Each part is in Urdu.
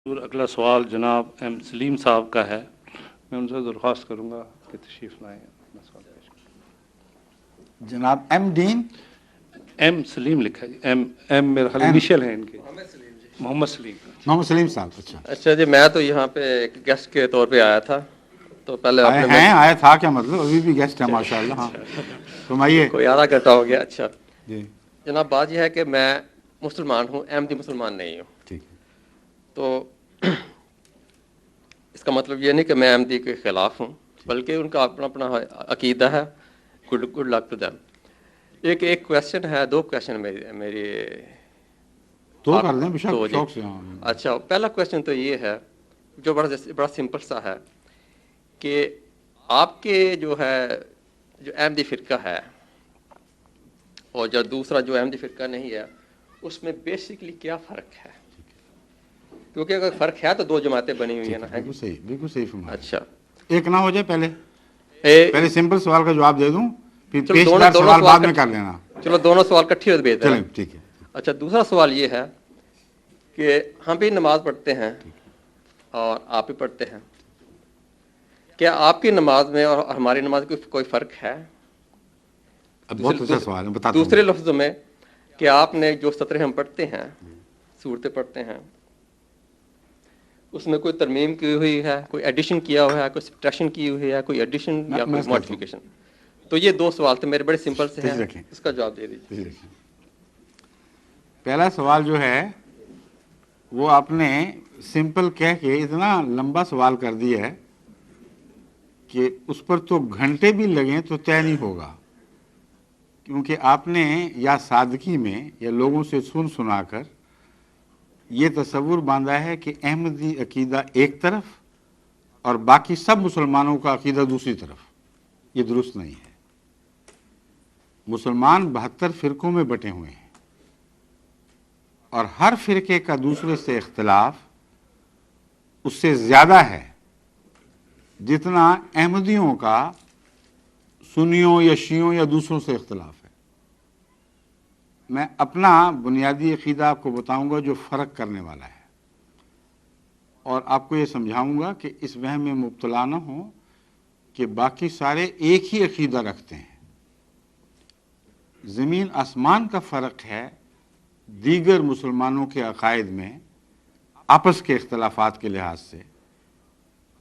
اگلا سوال جناب ایم سلیم صاحب کا ہے. میں ان سے درخواست کروں گا کہ تشریف لائیں. سوال پیش کریں. جناب ایم ڈین ایم سلیم لکھا جی. ایم میرا خیال انیشیل ہیں ان کے. محمد سلیم. محمد سلیم صاحب. اچھا جی، میں تو یہاں پہ ایک گیسٹ کے طور پہ آیا تھا. تو پہلے آیا تھا کیا مطلب؟ ابھی بھی گیسٹ ہے ماشاء اللہ. ہاں فرمائیے. کوئی آدھا گھنٹہ ہو گیا. اچھا جی جناب، بات یہ ہے کہ میں مسلمان ہوں، احمدی مسلمان نہیں ہوں. ٹھیک ہے. تو اس کا مطلب یہ نہیں کہ میں احمدی کے خلاف ہوں، بلکہ ان کا اپنا اپنا عقیدہ ہے. Good luck to them. ایک کویشچن ہے، دو کویشچن میری تو کر دیں شوق سے. اچھا، پہلا کویشچن تو یہ ہے جو بڑا سمپل سا ہے کہ آپ کے جو احمدی فرقہ ہے اور جو دوسرا جو احمدی فرقہ نہیں ہے، اس میں بیسکلی کیا فرق ہے؟ کیونکہ اگر فرق ہے تو دو جماعتیں بنی ہوئی ہیں نا. بالکل صحیح فرمایا. اچھا، ایک نہ ہو جائے پہلے سمپل سوال کا جواب دے دوں، پھر چلو پیچیدہ سوال بعد میں کر لینا. چلو دونوں سوال کٹھے ہوتے بھیج چلیں ٹھیک ہے. اچھا، دوسرا سوال یہ ہے کہ ہم بھی نماز پڑھتے ہیں اور آپ بھی پڑھتے ہیں. کیا آپ کی نماز میں اور ہماری نماز میں کوئی فرق ہے؟ بہت اچھا سوال ہے، بتاتا ہوں. دوسرے لفظوں میں کہ آپ نے جو سطریں ہم پڑھتے ہیں، صورتیں پڑھتے ہیں، اس میں کوئی ترمیم کی ہوئی ہے، کوئی ایڈیشن کیا ہوا ہے، کوئی سبٹریکشن کی ہوئی ہے، کوئی ایڈیشن یا کوئی ماڈیفیکیشن؟ تو یہ دو سوال تھے میرے، بڑے سمپل سے ہیں. اس کا جواب دے دیجیے. پہلا سوال جو ہے وہ آپ نے سمپل کہہ کے اتنا لمبا سوال کر دیا ہے کہ اس پر تو گھنٹے بھی لگیں تو طے نہیں ہوگا. کیونکہ آپ نے یا سادگی میں یا لوگوں سے سنا کر یہ تصور باندھا ہے کہ احمدی عقیدہ ایک طرف اور باقی سب مسلمانوں کا عقیدہ دوسری طرف. یہ درست نہیں ہے. مسلمان 72 فرقوں میں بٹے ہوئے ہیں اور ہر فرقے کا دوسرے سے اختلاف اس سے زیادہ ہے جتنا احمدیوں کا سنیوں یا شیعوں یا دوسروں سے اختلاف ہے. میں اپنا بنیادی عقیدہ آپ کو بتاؤں گا جو فرق کرنے والا ہے، اور آپ کو یہ سمجھاؤں گا کہ اس وہم میں مبتلا نہ ہوں کہ باقی سارے ایک ہی عقیدہ رکھتے ہیں. زمین آسمان کا فرق ہے دیگر مسلمانوں کے عقائد میں آپس کے اختلافات کے لحاظ سے.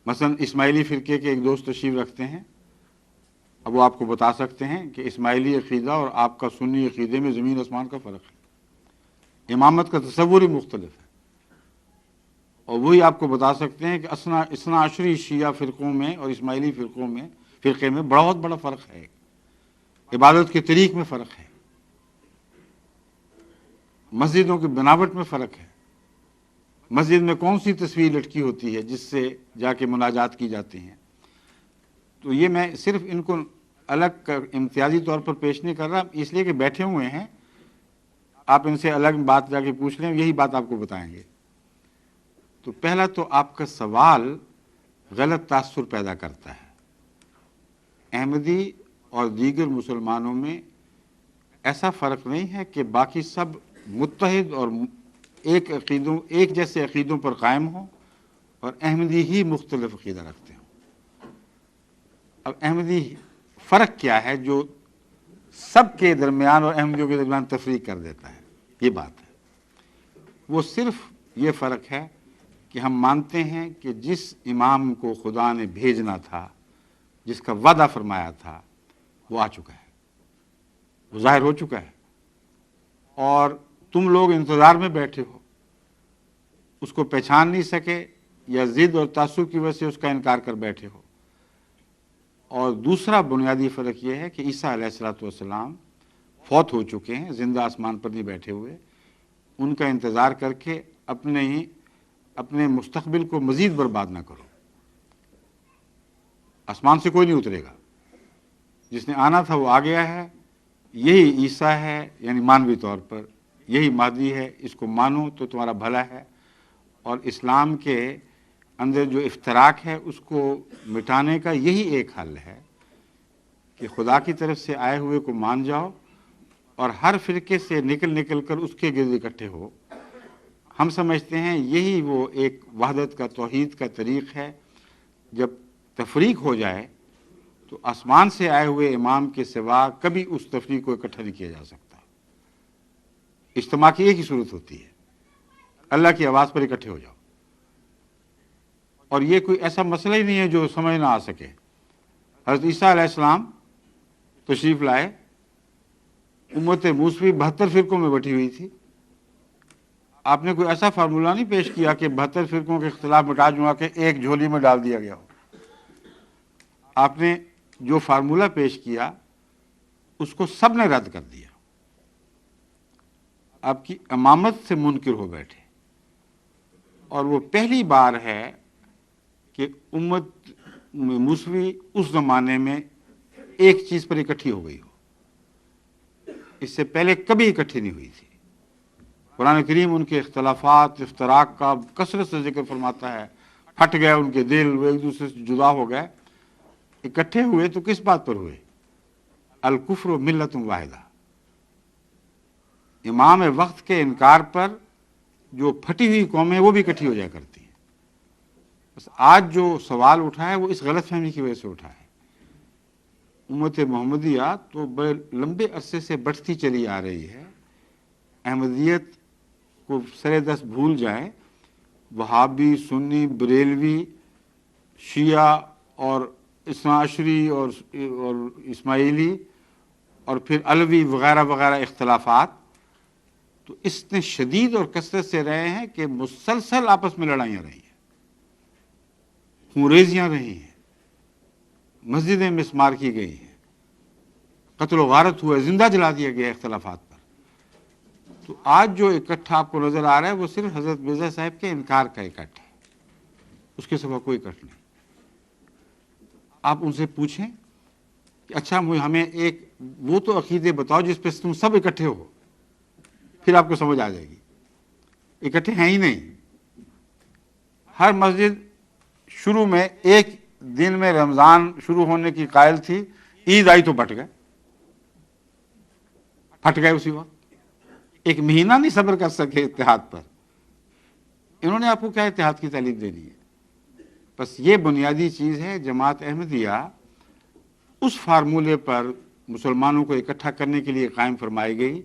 مثلا اسماعیلی فرقے کے ایک دوست تشریف رکھتے ہیں، اب وہ آپ کو بتا سکتے ہیں کہ اسماعیلی عقیدہ اور آپ کا سنی عقیدے میں زمین آسمان کا فرق ہے. امامت کا تصور ہی مختلف ہے. اور وہی آپ کو بتا سکتے ہیں کہ اثنا عشری شیعہ فرقوں میں اور اسماعیلی فرقے میں بہت بڑا فرق ہے. عبادت کے طریق میں فرق ہے، مسجدوں کی بناوٹ میں فرق ہے. مسجد میں کون سی تصویر لٹکی ہوتی ہے جس سے جا کے مناجات کی جاتی ہیں. تو یہ میں صرف ان کو الگ امتیازی طور پر پیش نہیں کر رہا، اس لیے کہ بیٹھے ہوئے ہیں، آپ ان سے الگ بات جا کے پوچھ لیں، یہی بات آپ کو بتائیں گے. تو پہلا تو آپ کا سوال غلط تاثر پیدا کرتا ہے. احمدی اور دیگر مسلمانوں میں ایسا فرق نہیں ہے کہ باقی سب متحد اور ایک جیسے عقیدوں پر قائم ہوں اور احمدی ہی مختلف عقیدہ رکھتے ہوں. اب احمدی فرق کیا ہے جو سب کے درمیان اور احمدیوں کے درمیان تفریق کر دیتا ہے؟ یہ بات ہے. وہ صرف یہ فرق ہے کہ ہم مانتے ہیں کہ جس امام کو خدا نے بھیجنا تھا، جس کا وعدہ فرمایا تھا، وہ آ چکا ہے، وہ ظاہر ہو چکا ہے، اور تم لوگ انتظار میں بیٹھے ہو. اس کو پہچان نہیں سکے یا ضد اور تعصب کی وجہ سے اس کا انکار کر بیٹھے ہو. اور دوسرا بنیادی فرق یہ ہے کہ عیسیٰ علیہ الصلوۃ والسلام فوت ہو چکے ہیں، زندہ آسمان پر نہیں بیٹھے ہوئے. ان کا انتظار کر کے اپنے مستقبل کو مزید برباد نہ کرو. آسمان سے کوئی نہیں اترے گا، جس نے آنا تھا وہ آ گیا ہے. یہی عیسیٰ ہے، یعنی مانوی طور پر یہی مہدی ہے. اس کو مانو تو تمہارا بھلا ہے. اور اسلام کے اندر جو افتراق ہے اس کو مٹانے کا یہی ایک حل ہے کہ خدا کی طرف سے آئے ہوئے کو مان جاؤ اور ہر فرقے سے نکل کر اس کے گرد اکٹھے ہو. ہم سمجھتے ہیں یہی وہ ایک وحدت کا توحید کا طریق ہے. جب تفریق ہو جائے تو آسمان سے آئے ہوئے امام کے سوا کبھی اس تفریق کو اکٹھا نہیں کیا جا سکتا. اجتماع کی ایک ہی صورت ہوتی ہے، اللہ کی آواز پر اکٹھے ہو جاؤ. اور یہ کوئی ایسا مسئلہ ہی نہیں ہے جو سمجھ نہ آ سکے. حضرت عیسیٰ علیہ السلام تشریف لائے، امت موسوی 72 فرقوں میں بٹی ہوئی تھی. آپ نے کوئی ایسا فارمولہ نہیں پیش کیا کہ 72 فرقوں کے اختلاف مٹا جوا کے ایک جھولی میں ڈال دیا گیا ہو. آپ نے جو فارمولہ پیش کیا اس کو سب نے رد کر دیا. آپ کی امامت سے منکر ہو بیٹھے. اور وہ پہلی بار ہے کہ امت موسوی اس زمانے میں ایک چیز پر اکٹھی ہو گئی ہو. اس سے پہلے کبھی اکٹھی نہیں ہوئی تھی. قرآن کریم ان کے اختلافات افتراق کا کثرت سے ذکر فرماتا ہے. پھٹ گئے ان کے دل، وہ ایک دوسرے سے جدا ہو گئے. اکٹھے ہوئے تو کس بات پر ہوئے؟ الکفر ملت واحدہ. امام وقت کے انکار پر جو پھٹی ہوئی قومیں وہ بھی اکٹھی ہو جایا کرتی ہیں. بس آج جو سوال اٹھا ہے وہ اس غلط فہمی کی وجہ سے اٹھا ہے. امت محمدیہ تو بڑے لمبے عرصے سے بڑھتی چلی آ رہی ہے. احمدیت کو سر دست بھول جائیں، وہابی، سنی، بریلوی، شیعہ اور اثنا عشری اور اسماعیلی اور پھر علوی وغیرہ وغیرہ اختلافات تو اتنے شدید اور کثرت سے رہے ہیں کہ مسلسل آپس میں لڑائیاں رہی ہیں، خونریزیاں رہی ہیں، مسجدیں مسمار کی گئی ہیں، قتل و غارت ہوا، زندہ جلا دیا گیا اختلافات پر. تو آج جو اکٹھا آپ کو نظر آ رہا ہے وہ صرف حضرت مرزا صاحب کے انکار کا اکٹھ ہے، اس کے سوا کوئی اکٹھ نہیں. آپ ان سے پوچھیں کہ اچھا ہمیں ایک وہ تو عقیدے بتاؤ جس پہ تم سب اکٹھے ہو، پھر آپ کو سمجھ آ جائے گی. اکٹھے ہیں ہی نہیں. ہر مسجد شروع میں ایک دن میں رمضان شروع ہونے کی قائل تھی، عید آئی تو پھٹ گئے اسی وقت. ایک مہینہ نہیں صبر کر سکے اتحاد پر. انہوں نے آپ کو کیا اتحاد کی تعلیم دینی ہے؟ بس یہ بنیادی چیز ہے. جماعت احمدیہ اس فارمولے پر مسلمانوں کو اکٹھا کرنے کے لیے قائم فرمائی گئی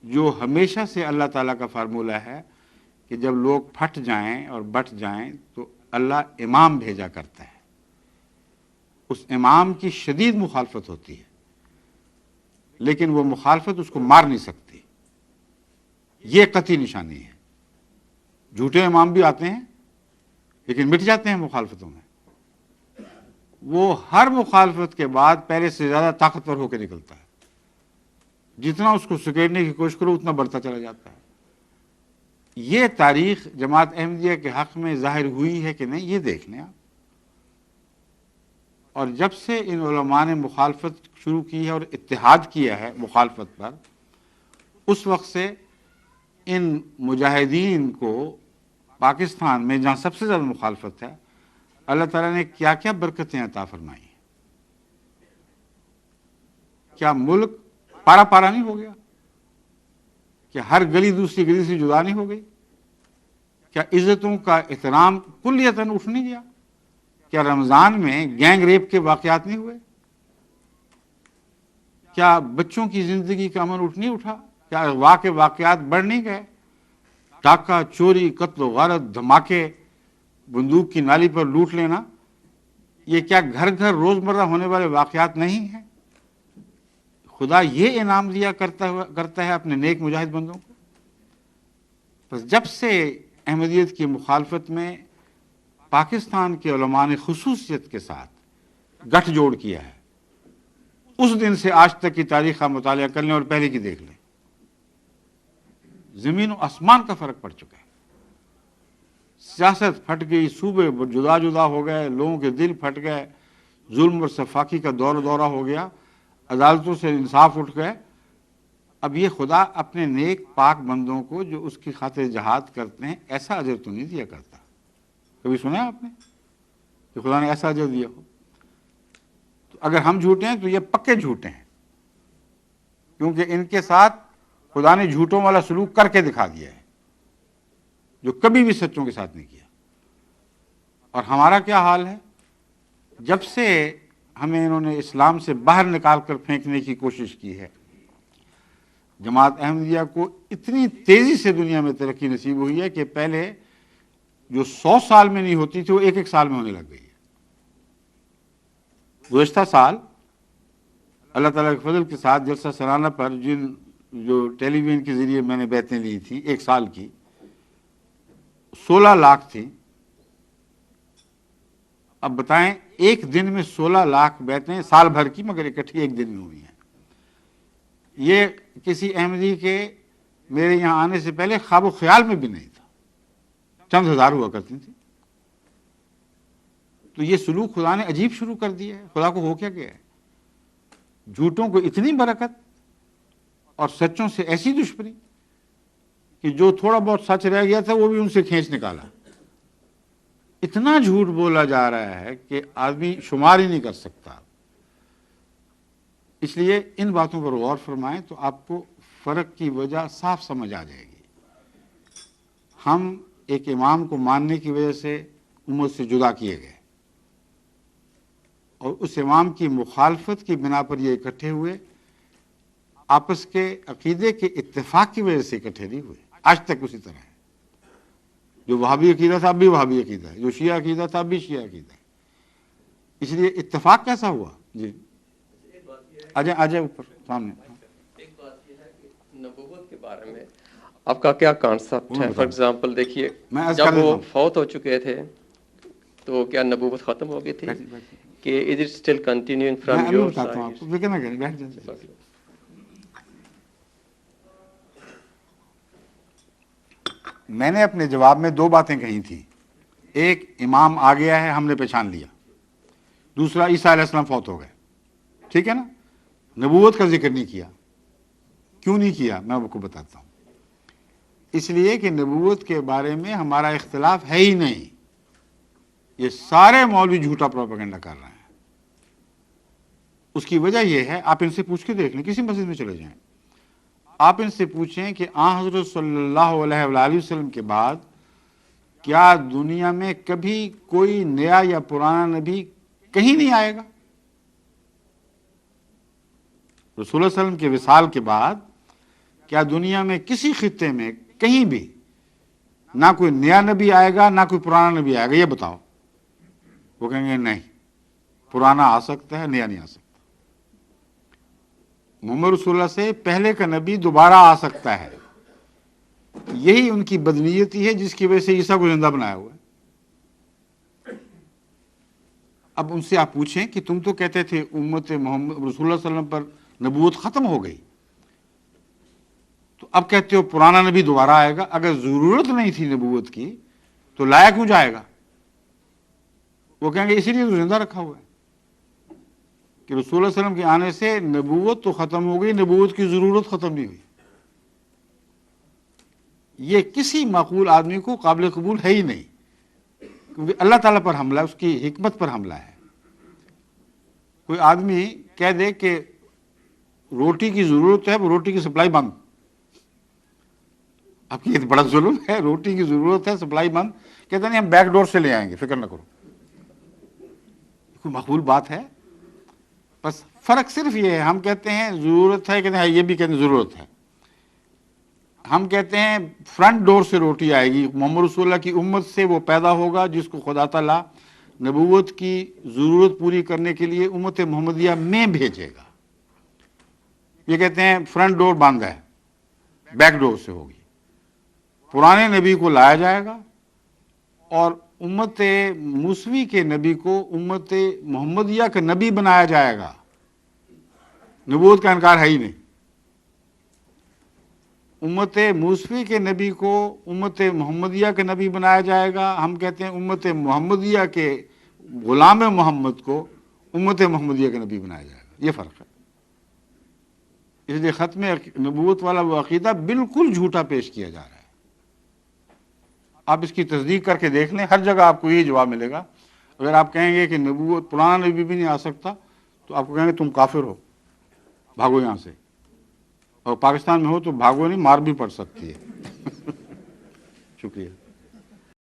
جو ہمیشہ سے اللہ تعالیٰ کا فارمولہ ہے کہ جب لوگ پھٹ جائیں اور بٹ جائیں تو اللہ امام بھیجا کرتا ہے. اس امام کی شدید مخالفت ہوتی ہے، لیکن وہ مخالفت اس کو مار نہیں سکتی. یہ قطعی نشانی ہے. جھوٹے امام بھی آتے ہیں لیکن مٹ جاتے ہیں مخالفتوں میں. وہ ہر مخالفت کے بعد پہلے سے زیادہ طاقتور ہو کے نکلتا ہے. جتنا اس کو سکیڑنے کی کوشش کرو اتنا بڑھتا چلا جاتا ہے. یہ تاریخ جماعت احمدیہ کے حق میں ظاہر ہوئی ہے کہ نہیں، یہ دیکھ لیں آپ. اور جب سے ان علماء نے مخالفت شروع کی ہے اور اتحاد کیا ہے مخالفت پر، اس وقت سے ان مجاہدین کو پاکستان میں جہاں سب سے زیادہ مخالفت ہے، اللہ تعالیٰ نے کیا کیا برکتیں عطا فرمائی ہیں. کیا ملک پارا پارا نہیں ہو گیا؟ کیا ہر گلی دوسری گلی سے جدا نہیں ہو گئی؟ کیا عزتوں کا احترام کلیتاً اٹھ نہیں گیا؟ کیا رمضان میں گینگ ریپ کے واقعات نہیں ہوئے؟ کیا بچوں کی زندگی کا امن اٹھ نہیں اٹھا؟ کیا اغوا کے واقعات بڑھ نہیں گئے؟ ڈاکہ، چوری، قتل و غارت، دھماکے، بندوق کی نالی پر لوٹ لینا، یہ کیا گھر گھر روزمرہ ہونے والے واقعات نہیں ہیں؟ خدا یہ انعام دیا کرتا ہے اپنے نیک مجاہد بندوں کو. بس جب سے احمدیت کی مخالفت میں پاکستان کے علماء نے خصوصیت کے ساتھ گٹھ جوڑ کیا ہے، اس دن سے آج تک کی تاریخ کا مطالعہ کر لیں اور پہلے کی دیکھ لیں، زمین و آسمان کا فرق پڑ چکا ہے. سیاست پھٹ گئی، صوبے جدا جدا ہو گئے، لوگوں کے دل پھٹ گئے، ظلم اور سفاکی کا دورہ ہو گیا، عدالتوں سے انصاف اٹھ گئے. اب یہ خدا اپنے نیک پاک بندوں کو جو اس کی خاطر جہاد کرتے ہیں ایسا اجر تو نہیں دیا کرتا. کبھی سنا ہے آپ نے کہ خدا نے ایسا اجر دیا ہو؟ تو اگر ہم جھوٹے ہیں تو یہ پکے جھوٹے ہیں، کیونکہ ان کے ساتھ خدا نے جھوٹوں والا سلوک کر کے دکھا دیا ہے. جو کبھی بھی سچوں کے ساتھ نہیں کیا. اور ہمارا کیا حال ہے؟ جب سے ہمیں انہوں نے اسلام سے باہر نکال کر پھینکنے کی کوشش کی ہے، جماعت احمدیہ کو اتنی تیزی سے دنیا میں ترقی نصیب ہوئی ہے کہ پہلے جو 100 سال میں نہیں ہوتی تھی وہ ایک سال میں ہونے لگ گئی ہے. گزشتہ سال اللہ تعالیٰ کے فضل کے ساتھ جلسہ سالانہ پر جو ٹیلی ویژن کے ذریعے میں نے بیعتیں لی تھیں ایک سال کی 16 لاکھ تھیں. اب بتائیں ایک دن میں 16 لاکھ بیعتیں سال بھر کی مگر اکٹھی ایک دن میں ہوئی ہیں. یہ کسی احمدی کے میرے یہاں آنے سے پہلے خواب و خیال میں بھی نہیں تھا. چند ہزار ہوا کرتی تھی. تو یہ سلوک خدا نے عجیب شروع کر دیا ہے. خدا کو ہو کیا گیا ہے؟ جھوٹوں کو اتنی برکت اور سچوں سے ایسی دشمنی کہ جو تھوڑا بہت سچ رہ گیا تھا وہ بھی ان سے کھینچ نکالا. اتنا جھوٹ بولا جا رہا ہے کہ آدمی شمار ہی نہیں کر سکتا. اس لیے ان باتوں پر غور فرمائیں تو آپ کو فرق کی وجہ صاف سمجھ آ جائے گی. ہم ایک امام کو ماننے کی وجہ سے امت سے جدا کیے گئے اور اس امام کی مخالفت کی بنا پر یہ اکٹھے ہوئے. آپس کے عقیدے کے اتفاق کی وجہ سے اکٹھے نہیں ہوئے. آج تک اسی طرح ہے. جو وہابی عقیدہ تھا اب بھی وہابی عقیدہ ہے، جو شیعہ عقیدہ تھا اب بھی شیعہ عقیدہ ہے. اس لیے اتفاق کیسا ہوا؟ جی آجائے اوپر سامنے. ایک بات یہ ہے کہ نبوت کے بارے میں آپ کا کیا کانسیپٹ ہے؟ فار ایگزامپل دیکھیے جب وہ فوت ہو چکے تھے تو کیا نبوت ختم ہو گئی تھی کہ is it still continuing from your side? میں نے اپنے جواب میں 2 باتیں کہی تھیں. ایک، امام آ گیا ہے ہم نے پہچان لیا. دوسرا، عیسیٰ علیہ السلام فوت ہو گئے. ٹھیک ہے نا؟ نبوت کا ذکر نہیں کیا. کیوں نہیں کیا میں آپ کو بتاتا ہوں. اس لیے کہ نبوت کے بارے میں ہمارا اختلاف ہے ہی نہیں. یہ سارے مولوی جھوٹا پروپیگنڈا کر رہے ہیں. اس کی وجہ یہ ہے، آپ ان سے پوچھ کے دیکھ لیں، کسی مسجد میں چلے جائیں، آپ ان سے پوچھیں کہ حضرت صلی اللہ علیہ وآلہ وسلم کے بعد کیا دنیا میں کبھی کوئی نیا یا پرانا نبی کہیں نہیں آئے گا؟ رسول اللہ علیہ وسلم کے وصال کے بعد کیا دنیا میں کسی خطے میں کہیں بھی نہ کوئی نیا نبی آئے گا نہ کوئی پرانا نبی آئے گا؟ یہ بتاؤ. وہ کہیں گے نہیں، پرانا آ سکتا ہے، نیا نہیں آ سکتا. محمد رسول اللہ سے پہلے کا نبی دوبارہ آ سکتا ہے. یہی ان کی بدنیتی ہے جس کی وجہ سے عیسیٰ کو زندہ بنایا ہوا ہے. اب ان سے آپ پوچھیں کہ تم تو کہتے تھے امت محمد رسول اللہ صلی اللہ علیہ وسلم پر نبوت ختم ہو گئی، تو اب کہتے ہو پرانا نبی دوبارہ آئے گا. اگر ضرورت نہیں تھی نبوت کی تو لایا کیوں جائے گا؟ وہ کہیں گے اسی لیے تو زندہ رکھا ہوا ہے کہ رسول اللہ علیہ وسلم کے آنے سے نبوت تو ختم ہو گئی، نبوت کی ضرورت ختم نہیں ہوئی. یہ کسی معقول آدمی کو قابل قبول ہے ہی نہیں، کیونکہ اللہ تعالیٰ پر حملہ ہے، اس کی حکمت پر حملہ ہے. کوئی آدمی کہہ دے کہ روٹی کی ضرورت ہے، وہ روٹی کی سپلائی بند. اب یہ بڑا ظلم ہے. روٹی کی ضرورت ہے، سپلائی بند. کہتے نہیں ہم بیک ڈور سے لے آئیں گے، فکر نہ کرو. کوئی معقول بات ہے؟ بس فرق صرف یہ ہے، ہم کہتے ہیں ضرورت ہے، کہتے ہیں یہ بھی کہتے ہیں ضرورت ہے. ہم کہتے ہیں فرنٹ ڈور سے روٹی آئے گی. محمد رسول اللہ کی امت سے وہ پیدا ہوگا جس کو خدا تعالیٰ نبوت کی ضرورت پوری کرنے کے لیے امت محمدیہ میں بھیجے گا. یہ کہتے ہیں فرنٹ ڈور بند ہے، بیک ڈور سے ہوگی. پرانے نبی کو لایا جائے گا اور امت موسوی کے نبی کو امت محمدیہ کا نبی بنایا جائے گا. نبوت کا انکار ہے ہی نہیں. امت موسوی کے نبی کو امت محمدیہ کا نبی بنایا جائے گا. ہم کہتے ہیں امت محمدیہ کے غلام محمد کو امت محمدیہ کا نبی بنایا جائے گا. یہ فرق ہے. اس لیے ختم نبوت والا وہ عقیدہ بالکل جھوٹا پیش کیا جا رہا ہے. آپ اس کی تصدیق کر کے دیکھ لیں، ہر جگہ آپ کو یہی جواب ملے گا. اگر آپ کہیں گے کہ نبوت پرانا نبی بھی نہیں آ سکتا تو آپ کو کہیں گے تم کافر ہو، بھاگو یہاں سے. اور پاکستان میں ہو تو بھاگو نہیں، مار بھی پڑ سکتی ہے. شکریہ.